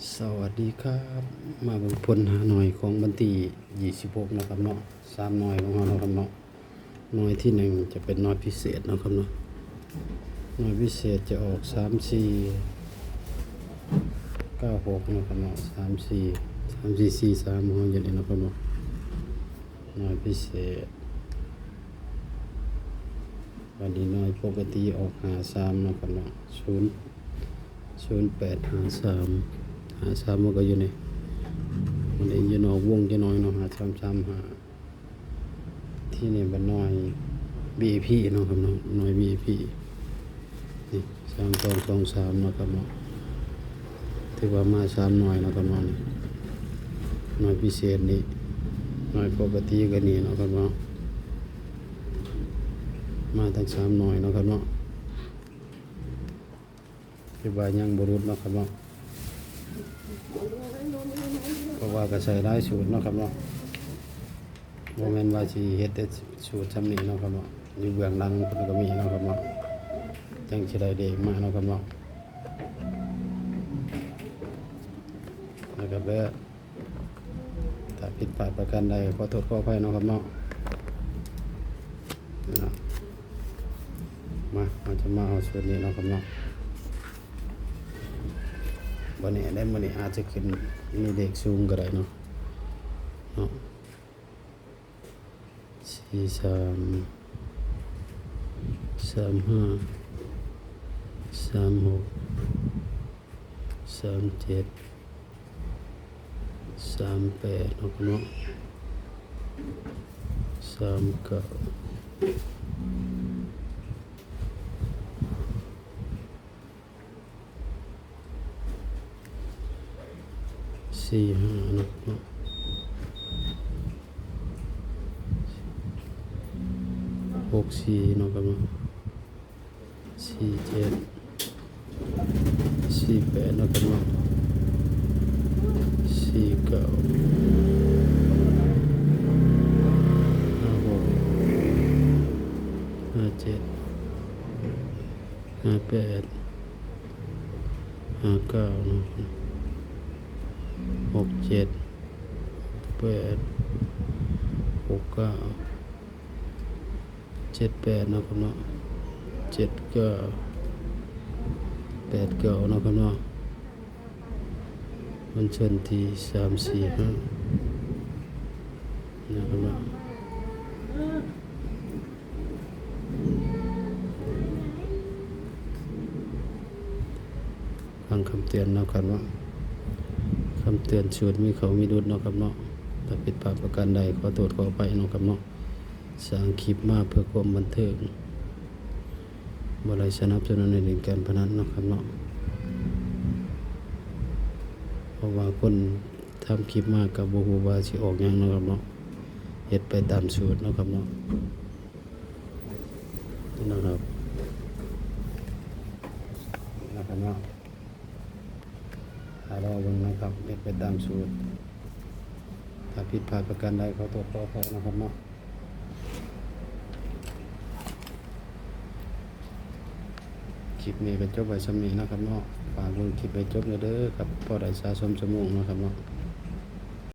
สวัสดีครับมาเบิ่งผลหาหน่อยของวันที่26นะครับเนาะ3หน่อยของเราเนาะครับเนาะหน่อยที่1จะเป็นหน่อยพิเศษเนาะครับเนาะหน่อยพิเศษจะออก3 4 9 6นะครับเนาะ3 4 3 4 4 3ของเราอย่างนี้เนาะครับเนาะหน่อยพิเศษวันนี้หน่อยปกติออก53นะครับเนาะ0 8 5 3มันก็อยู่ในมันเองจะนอกวงจะน้อยเนาะ5 3 3 5ที่นี่บันน้อย BAP เนาะครับเนาะน้อย BAP นี่3 2 2 3เนาะครับเนาะถือว่ามา3หน่อยเนาะครับเนาะนี่หน่อยพิเศษนี่หน่อยปกติก็นี่เนาะครับเนาะมาทั้ง3หน่อยเนาะครับเนาะคือว่ายังบ่รุดเนาะครับเนาะเพราะว่าก็ใส่หลายสูตรเนาะครับเนาะบ่แม่นว่าสิเฮ็ดแต่สูตรซำนี้เนาะครับเนาะอยู่เบื้องหลังเพิ่นก็มีเนาะครับเนาะจังสิได้เด็กมาเนาะครับเนาะแล้วก็เด้อถ้าผิดพลาดประการใดขอโทษขออภัยเนาะครับเนาะเนาะเราจะมาเอาสูตรนี้เนาะครับเนาะวันนี้อาจจะขึ้นมีเด็กสูงก็ได้เนาะ4 3 3 5 3 6 3 7 3 8เนาะครับเนาะ3 9 4 5เนาะครับเนาะ6 4เนาะครับเนาะ4 7 4 8เนาะครับเนาะ4 9 5 6 5 7 5 8 5 9เนาะ6 7 8 6 9 7 8เนาะครับเนาะ7 9 8 9เนาะครับเนาะมันเชิญที่3 4 5นะครับเนาะฟังคำเตือนเนาะครับเนาะคำเตือนสูตรมีเขามีดุลเนาะครับเนาะถ้าผิดพลาดประการใดขอโทษขออภัยเนาะครับเนาะสร้างคลิปมาเพื่อความบันเทิงบ่ได้สนับสนุนในเรื่องการพนันเนาะครับเนาะเพราะว่าคนทำคลิปมากับบ่ฮู้ว่าสิออกหยังเนาะครับเนาะเฮ็ดไปตามสูตรเนาะครับเนาะนะครับเนาะถ้ารอเบิ่งนะครับเฮ็ดไปตามสูตรถ้าผิดพลาดประการใดขอโทษขออภัยนะครับเนาะคลิปนี้ก็จบไว้สำนี้นะครับเนาะฝากเบิ่งคลิปไปจบเด้อครับพอได้สะสมชั่วโมงเนาะครับเนาะ